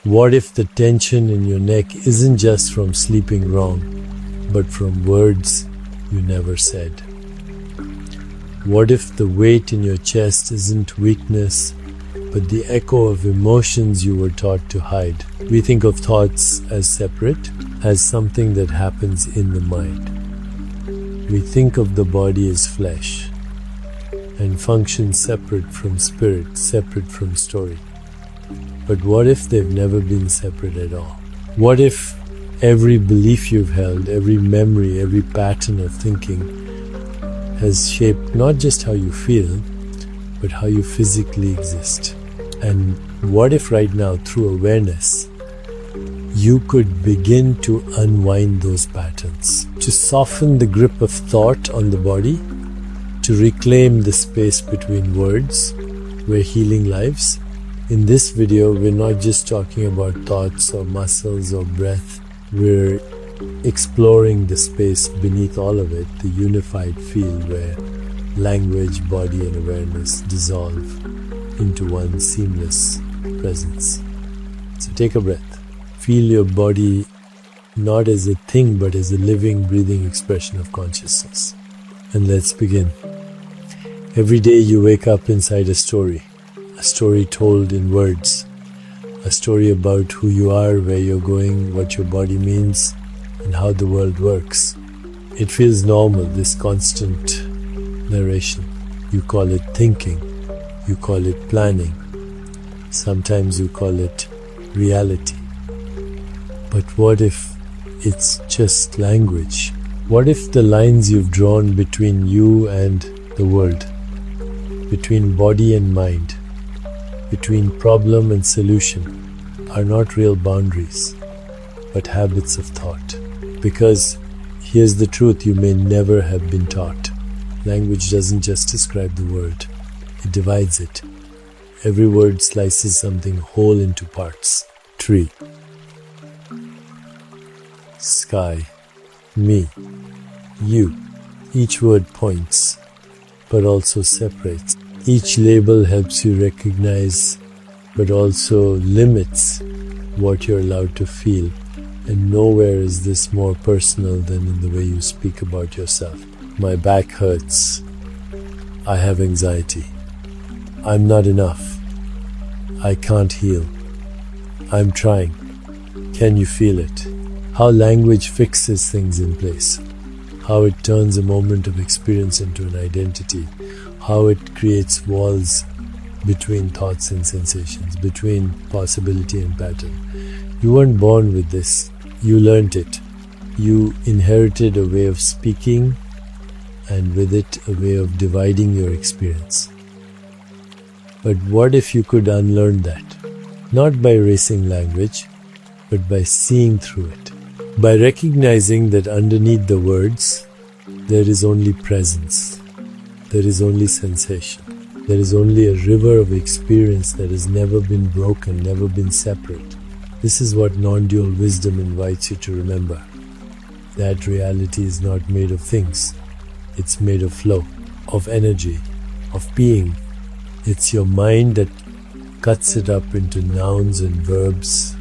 What if the tension in your neck isn't just from sleeping wrong, but from words you never said? What if the weight in your chest isn't weakness, but the echo of emotions you were taught to hide? We think of thoughts as separate, as something that happens in the mind. We think of the body as flesh and functions separate from spirit, separate from story. But what if they've never been separate at all? What if every belief you've held, every memory, every pattern of thinking has shaped not just how you feel, but how you physically exist? And what if right now, through awareness, you could begin to unwind those patterns, to soften the grip of thought on the body, to reclaim the space between words where healing lives? In this video, we're not just talking about thoughts or muscles or breath. We're exploring the space beneath all of it, the unified field where language, body, and awareness dissolve into one seamless presence. So take a breath. Feel your body not as a thing, but as a living, breathing expression of consciousness. And let's begin. Every day you wake up inside a story told in words, a story about who you are, where you're going, what your body means, and how the world works. It feels normal, this constant narration. You call it thinking, you call it planning, sometimes you call it reality. But what if it's just language? What if the lines you've drawn between you and the world, between body and mind, between problem and solution, are not real boundaries, but habits of thought? Because here's the truth you may never have been taught. Language doesn't just describe the world, it divides it. Every word slices something whole into parts. Tree, sky, me, you. Each word points, but also separates. Each label helps you recognize, but also limits what you're allowed to feel. And nowhere is this more personal than in the way you speak about yourself. My back hurts. I have anxiety. I'm not enough. I can't heal. I'm trying. Can you feel it? How language fixes things in place. How it turns a moment of experience into an identity. How it creates walls between thoughts and sensations, between possibility and pattern. You weren't born with this. You learned it. You inherited a way of speaking, and with it a way of dividing your experience. But what if you could unlearn that? Not by erasing language, but by seeing through it. By recognizing that underneath the words, there is only presence. There is only sensation. There is only a river of experience that has never been broken, never been separate. This is what non-dual wisdom invites you to remember. That reality is not made of things. It's made of flow, of energy, of being. It's your mind that cuts it up into nouns and verbs,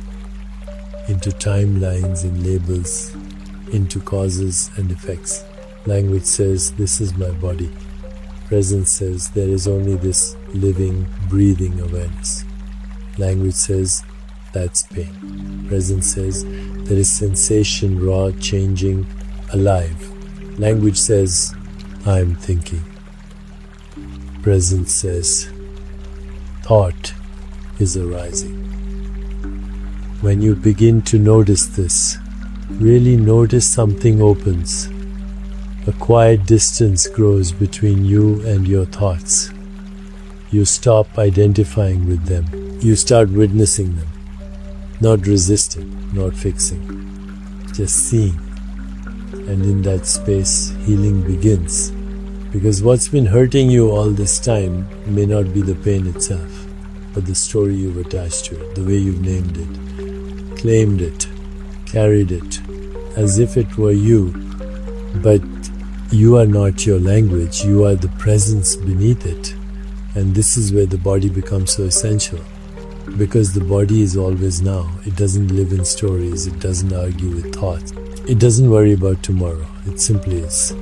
into timelines and labels, into causes and effects. Language says, this is my body. Presence says, there is only this living, breathing awareness. Language says, that's pain. Presence says, there is sensation, raw, changing, alive. Language says, I'm thinking. Presence says, thought is arising. When you begin to notice this, really notice something opens. A quiet distance grows between you and your thoughts. You stop identifying with them. You start witnessing them. Not resisting, not fixing. Just seeing. And in that space, healing begins. Because what's been hurting you all this time may not be the pain itself, but the story you've attached to it, the way you've named it, claimed it, carried it, as if it were you. But you are not your language, you are the presence beneath it. And this is where the body becomes so essential. Because the body is always now. It doesn't live in stories. It doesn't argue with thoughts. It doesn't worry about tomorrow. It simply is.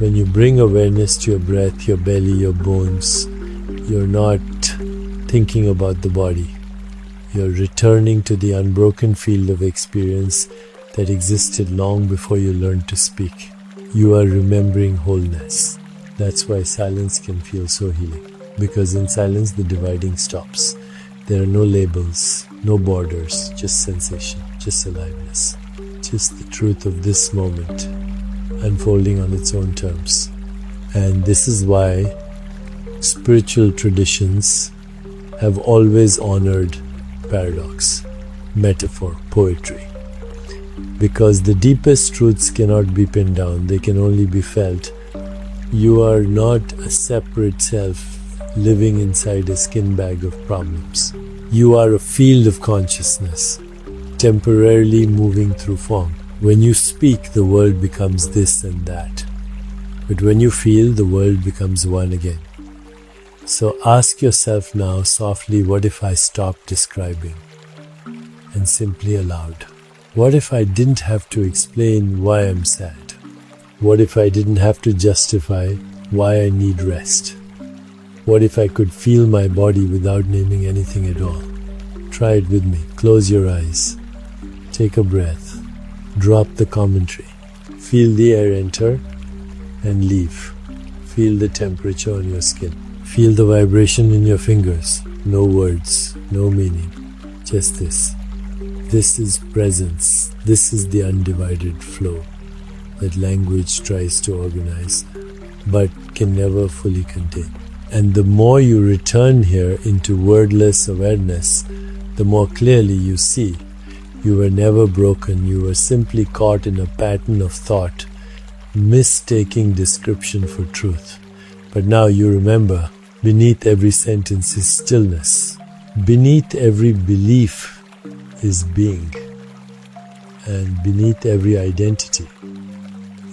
When you bring awareness to your breath, your belly, your bones, you're not thinking about the body. You're returning to the unbroken field of experience that existed long before you learned to speak. You are remembering wholeness. That's why silence can feel so healing. Because in silence, the dividing stops. There are no labels, no borders, just sensation, just aliveness, just the truth of this moment unfolding on its own terms. And this is why spiritual traditions have always honored paradox, metaphor, poetry. Because the deepest truths cannot be pinned down, they can only be felt. You are not a separate self living inside a skin bag of problems. You are a field of consciousness, temporarily moving through form. When you speak, the world becomes this and that. But when you feel, the world becomes one again. So ask yourself now softly, what if I stopped describing and simply allowed? What if I didn't have to explain why I'm sad? What if I didn't have to justify why I need rest? What if I could feel my body without naming anything at all? Try it with me. Close your eyes. Take a breath. Drop the commentary. Feel the air enter and leave. Feel the temperature on your skin. Feel the vibration in your fingers. No words, no meaning. Just this. This is presence. This is the undivided flow that language tries to organize but can never fully contain. And the more you return here into wordless awareness, the more clearly you see you were never broken. You were simply caught in a pattern of thought, mistaking description for truth. But now you remember, beneath every sentence is stillness. Beneath every belief is being. And beneath every identity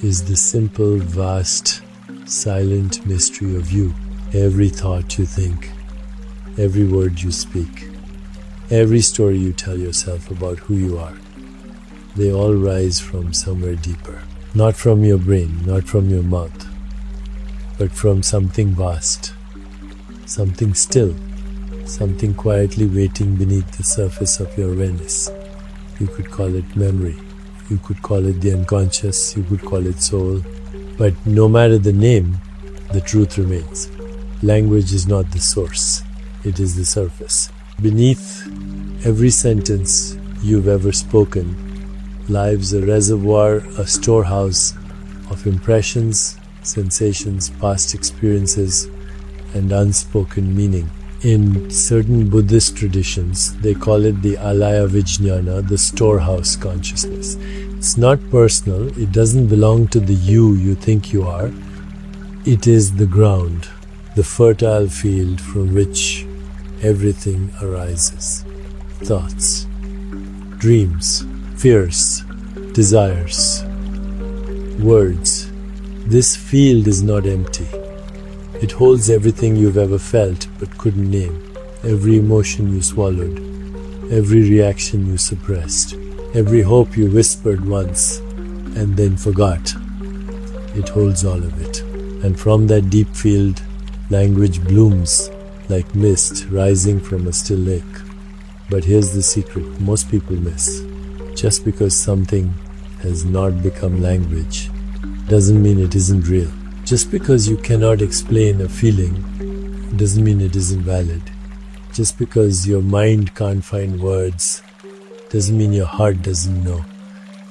is the simple, vast, silent mystery of you. Every thought you think, every word you speak, every story you tell yourself about who you are, they all rise from somewhere deeper. Not from your brain, not from your mouth, but from something vast, something still, something quietly waiting beneath the surface of your awareness. You could call it memory, you could call it the unconscious, you could call it soul, but no matter the name, the truth remains. Language is not the source, it is the surface. Beneath every sentence you've ever spoken lies a reservoir, a storehouse of impressions, sensations, past experiences, and unspoken meaning. In certain Buddhist traditions, they call it the alaya vijnana, the storehouse consciousness. It's not personal, it doesn't belong to the you think you are. It is the ground, the fertile field from which everything arises. Thoughts, dreams, fears, desires, words. This field is not empty. It holds everything you've ever felt but couldn't name, every emotion you swallowed, every reaction you suppressed, every hope you whispered once and then forgot. It holds all of it. And from that deep field, language blooms like mist rising from a still lake. But here's the secret most people miss. Just because something has not become language doesn't mean it isn't real. Just because you cannot explain a feeling doesn't mean it isn't valid. Just because your mind can't find words doesn't mean your heart doesn't know.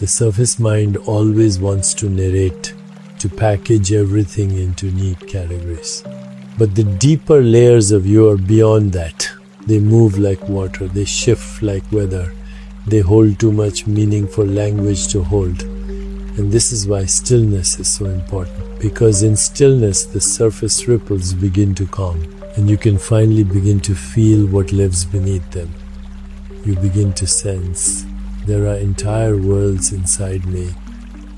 The surface mind always wants to narrate, to package everything into neat categories. But the deeper layers of you are beyond that. They move like water, they shift like weather, they hold too much meaning for language to hold. And this is why stillness is so important. Because in stillness, the surface ripples begin to calm, and you can finally begin to feel what lives beneath them. You begin to sense there are entire worlds inside me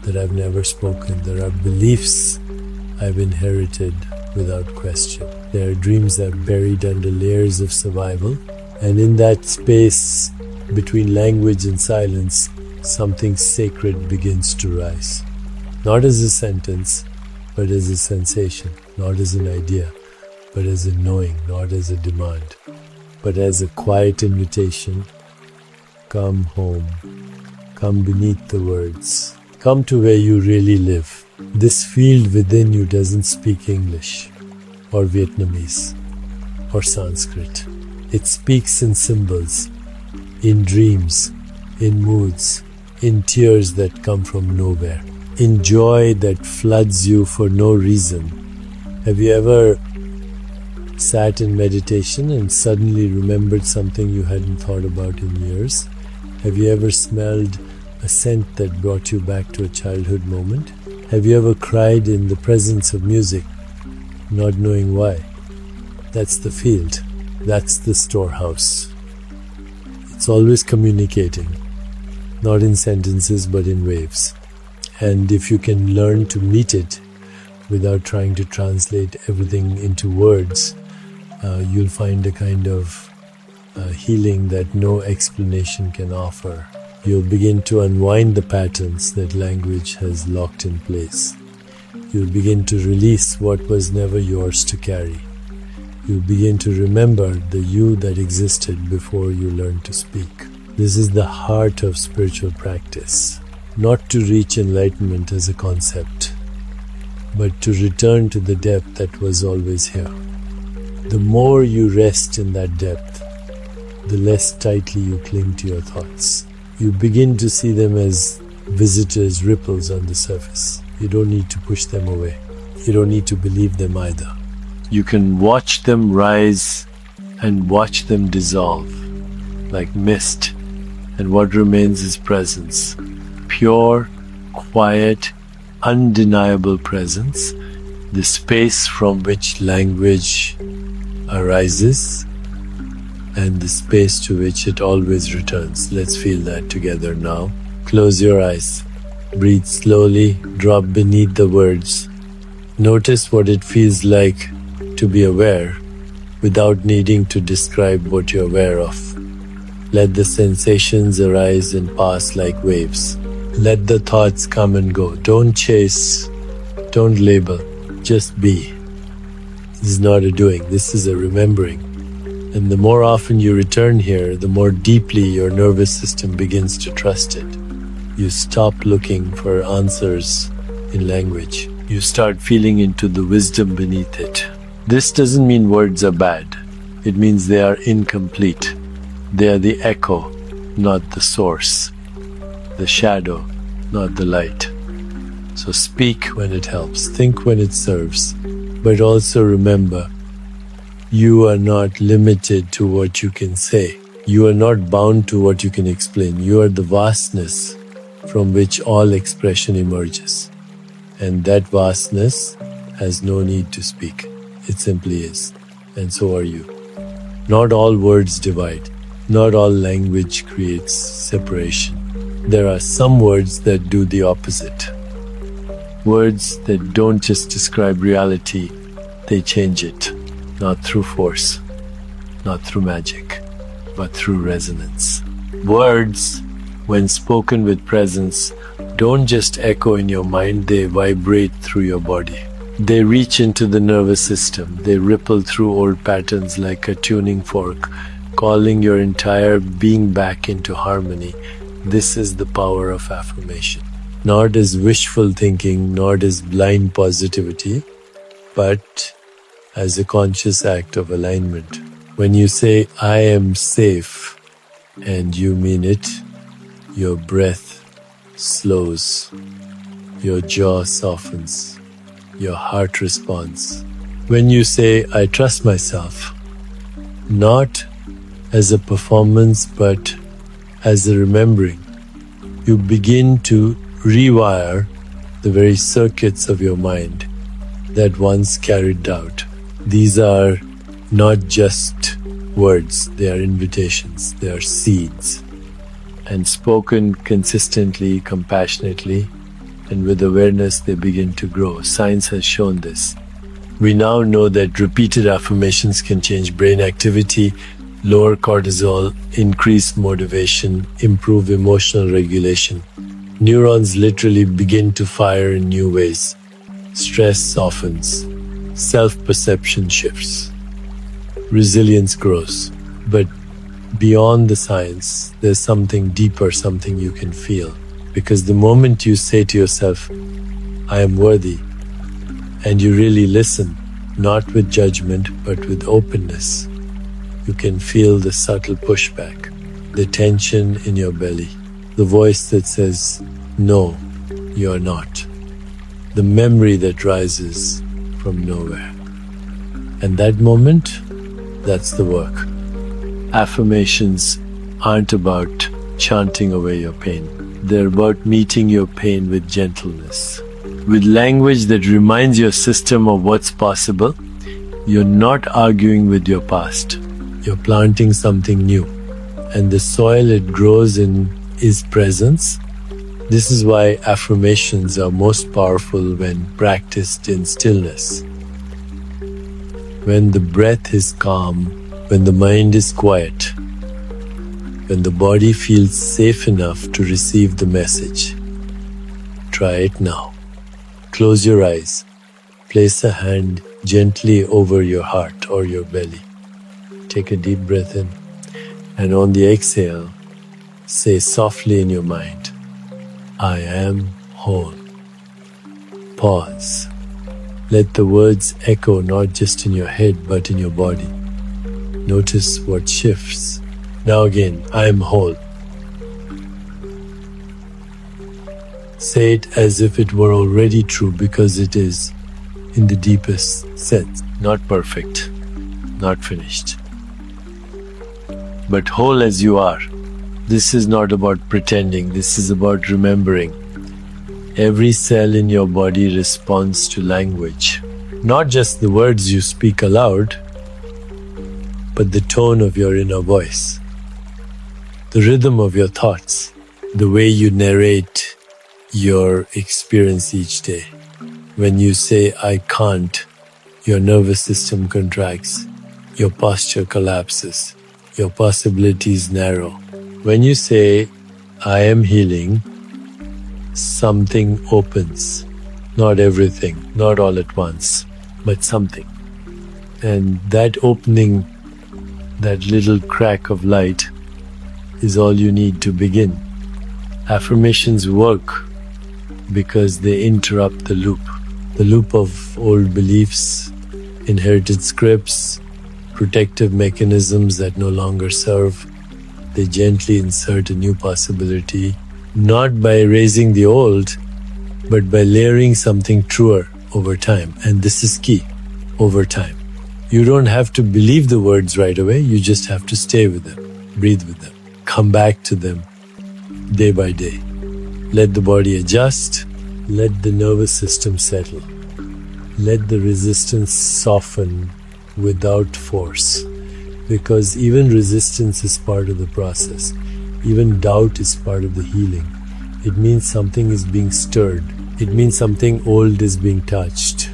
that I've never spoken. There are beliefs I've inherited without question. There are dreams that are buried under layers of survival, And in that space between language and silence, something sacred begins to rise. Not as a sentence, but as a sensation. Not as an idea, but as a knowing. Not as a demand, but as a quiet invitation. Come home. Come beneath the words. Come to where you really live. This field within you doesn't speak English or Vietnamese or Sanskrit. It speaks in symbols, in dreams, in moods, in tears that come from nowhere, in joy that floods you for no reason. Have you ever sat in meditation and suddenly remembered something you hadn't thought about in years? Have you ever smelled a scent that brought you back to a childhood moment? Have you ever cried in the presence of music, not knowing why? That's the field. That's the storehouse. It's always communicating, not in sentences but in waves. And if you can learn to meet it without trying to translate everything into words, you'll find a kind of healing that no explanation can offer. You'll begin to unwind the patterns that language has locked in place. You'll begin to release what was never yours to carry. You'll begin to remember the you that existed before you learned to speak. This is the heart of spiritual practice. Not to reach enlightenment as a concept, but to return to the depth that was always here. The more you rest in that depth, the less tightly you cling to your thoughts. You begin to see them as visitors, ripples on the surface. You don't need to push them away. You don't need to believe them either. You can watch them rise and watch them dissolve like mist, and what remains is presence. Pure, quiet, undeniable presence, the space from which language arises and the space to which it always returns. Let's feel that together now. Close your eyes. Breathe slowly, drop beneath the words. Notice what it feels like to be aware without needing to describe what you're aware of. Let the sensations arise and pass like waves. Let the thoughts come and go. Don't chase, don't label, just be. This is not a doing, this is a remembering. And the more often you return here, the more deeply your nervous system begins to trust it. You stop looking for answers in language. You start feeling into the wisdom beneath it. This doesn't mean words are bad. It means they are incomplete. They are the echo, not the source. The shadow, not the light. So speak when it helps, think when it serves, but also remember, you are not limited to what you can say. You are not bound to what you can explain. You are the vastness from which all expression emerges. And that vastness has no need to speak. It simply is. And so are you. Not all words divide. Not all language creates separation. There are some words that do the opposite. Words that don't just describe reality, they change it. Not through force, not through magic, but through resonance. Words, when spoken with presence, don't just echo in your mind, they vibrate through your body. They reach into the nervous system. They ripple through old patterns like a tuning fork, calling your entire being back into harmony. This is the power of affirmation. Not as wishful thinking, not as blind positivity, but as a conscious act of alignment. When you say, I am safe, and you mean it, your breath slows, your jaw softens, your heart responds. When you say, I trust myself, not as a performance, but as a remembering, you begin to rewire the very circuits of your mind that once carried doubt. These are not just words, they are invitations, they are seeds. And spoken consistently, compassionately, and with awareness, they begin to grow. Science has shown this. We now know that repeated affirmations can change brain activity, lower cortisol, increase motivation, improve emotional regulation. Neurons literally begin to fire in new ways. Stress softens, self-perception shifts, resilience grows. But beyond the science, there's something deeper, something you can feel. Because the moment you say to yourself, I am worthy, and you really listen, not with judgment, but with openness, you can feel the subtle pushback, the tension in your belly, the voice that says, no, you are not, the memory that rises from nowhere. And that moment, that's the work. Affirmations aren't about chanting away your pain. They're about meeting your pain with gentleness, with language that reminds your system of what's possible. You're not arguing with your past. You're planting something new. And the soil it grows in is presence. This is why affirmations are most powerful when practiced in stillness. When the breath is calm, when the mind is quiet, when the body feels safe enough to receive the message. Try it now. Close your eyes. Place a hand gently over your heart or your belly. Take a deep breath in, and on the exhale, say softly in your mind, I am whole. Pause. Let the words echo not just in your head but in your body. Notice what shifts. Now again, I am whole. Say it as if it were already true, because it is, in the deepest sense. Not perfect, not finished, but whole as you are. This is not about pretending, this is about remembering. Every cell in your body responds to language. Not just the words you speak aloud, but the tone of your inner voice, the rhythm of your thoughts, the way you narrate your experience each day. When you say, I can't, your nervous system contracts, your posture collapses, your possibilities narrow. When you say, I am healing, something opens. Not everything, not all at once, but something. And that opening, that little crack of light, is all you need to begin. Affirmations work because they interrupt the loop of old beliefs, inherited scripts, protective mechanisms that no longer serve. They gently insert a new possibility, not by erasing the old, but by layering something truer over time. And this is key, over time. You don't have to believe the words right away, you just have to stay with them, breathe with them, come back to them day by day. Let the body adjust, let the nervous system settle, let the resistance soften without force. Because even resistance is part of the process. Even doubt is part of the healing. It means something is being stirred. It means something old is being touched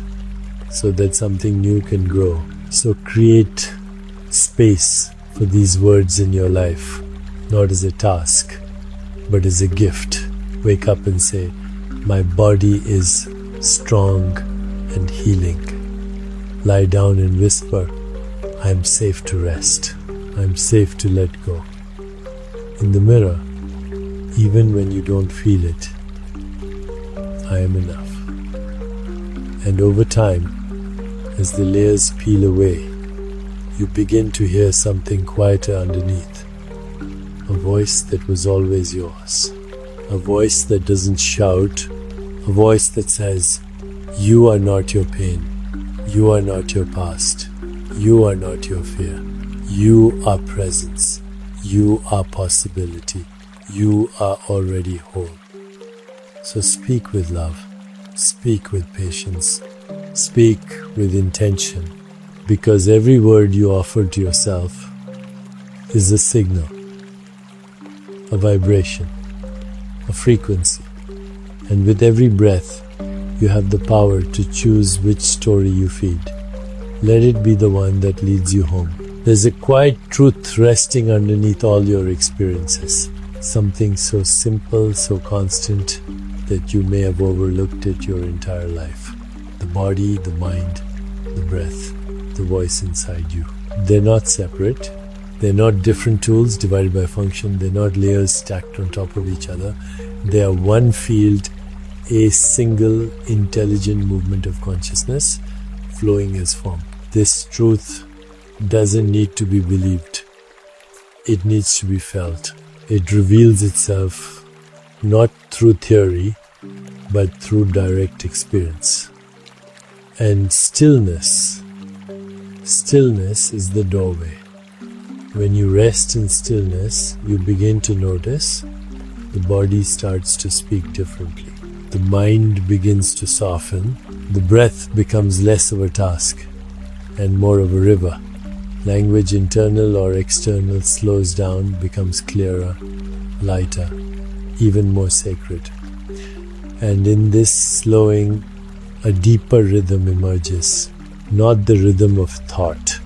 so that something new can grow. So create space for these words in your life, not as a task, but as a gift. Wake up and say, my body is strong and healing. Lie down and whisper, I am safe to rest. I am safe to let go. In the mirror, even when you don't feel it, I am enough. And over time, as the layers peel away, you begin to hear something quieter underneath. A voice that was always yours. A voice that doesn't shout. A voice that says, you are not your pain. You are not your past. You are not your fear. You are presence. You are possibility. You are already whole. So speak with love. Speak with patience. Speak with intention. Because every word you offer to yourself is a signal, a vibration, a frequency. And with every breath, you have the power to choose which story you feed. Let it be the one that leads you home. There's a quiet truth resting underneath all your experiences. Something so simple, so constant, that you may have overlooked it your entire life. The body, the mind, the breath, the voice inside you. They're not separate. They're not different tools divided by function. They're not layers stacked on top of each other. They are one field, a single intelligent movement of consciousness flowing as form. This truth doesn't need to be believed. It needs to be felt. It reveals itself not through theory, but through direct experience. And stillness is the doorway. When you rest in stillness, you begin to notice the body starts to speak differently. The mind begins to soften. The breath becomes less of a task and more of a river. Language, internal or external, slows down, becomes clearer, lighter, even more sacred. And in this slowing, a deeper rhythm emerges. Not the rhythm of thought,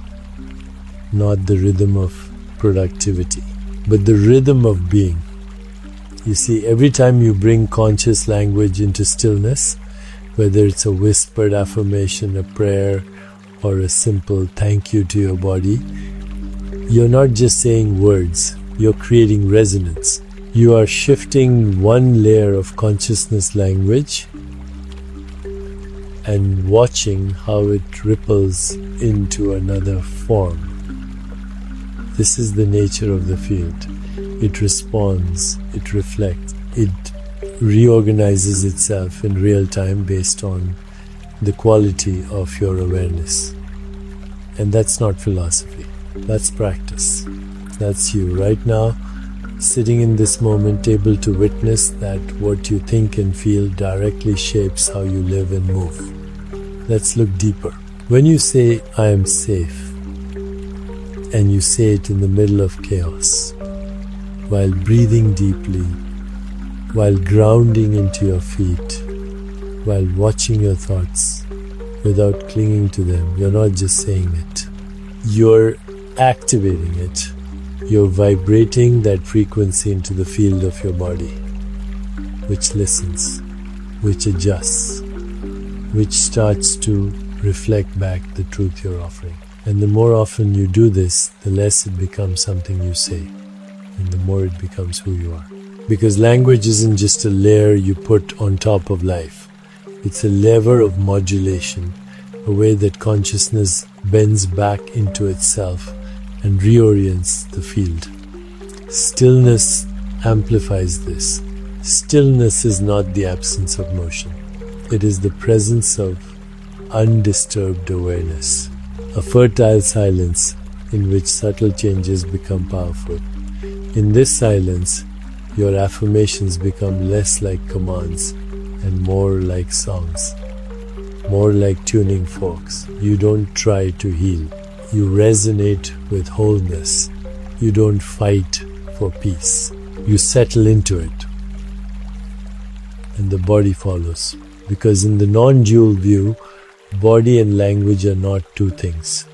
not the rhythm of productivity, but the rhythm of being. You see, every time you bring conscious language into stillness, whether it's a whispered affirmation, a prayer, or a simple thank you to your body, you're not just saying words, you're creating resonance. You are shifting one layer of consciousness language and watching how it ripples into another form. This is the nature of the field. It responds, it reflects, it reorganizes itself in real time based on the quality of your awareness. And that's not philosophy, that's practice. That's you right now, sitting in this moment, able to witness that what you think and feel directly shapes how you live and move. Let's look deeper. When you say, I am safe, and you say it in the middle of chaos, while breathing deeply, while grounding into your feet, while watching your thoughts without clinging to them, you're not just saying it. You're activating it. You're vibrating that frequency into the field of your body, which listens, which adjusts, which starts to reflect back the truth you're offering. And the more often you do this, the less it becomes something you say, and the more it becomes who you are. Because language isn't just a layer you put on top of life. It's a lever of modulation, a way that consciousness bends back into itself and reorients the field. Stillness amplifies this. Stillness is not the absence of motion. It is the presence of undisturbed awareness, a fertile silence in which subtle changes become powerful. In this silence, your affirmations become less like commands and more like songs, more like tuning forks. You don't try to heal. You resonate with wholeness. You don't fight for peace. You settle into it. And the body follows. Because in the non-dual view, body and language are not two things.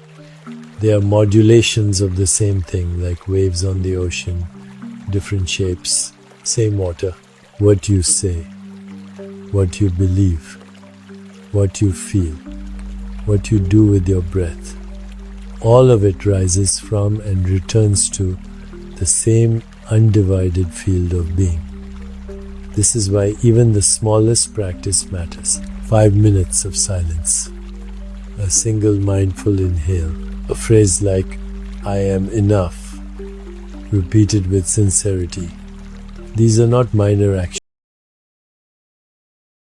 They are modulations of the same thing, like waves on the ocean, different shapes, same water. What you say, what you believe, what you feel, what you do with your breath, all of it rises from and returns to the same undivided field of being. This is why even the smallest practice matters. 5 minutes of silence, a single mindful inhale, a phrase like, I am enough, repeated with sincerity. These are not minor actions.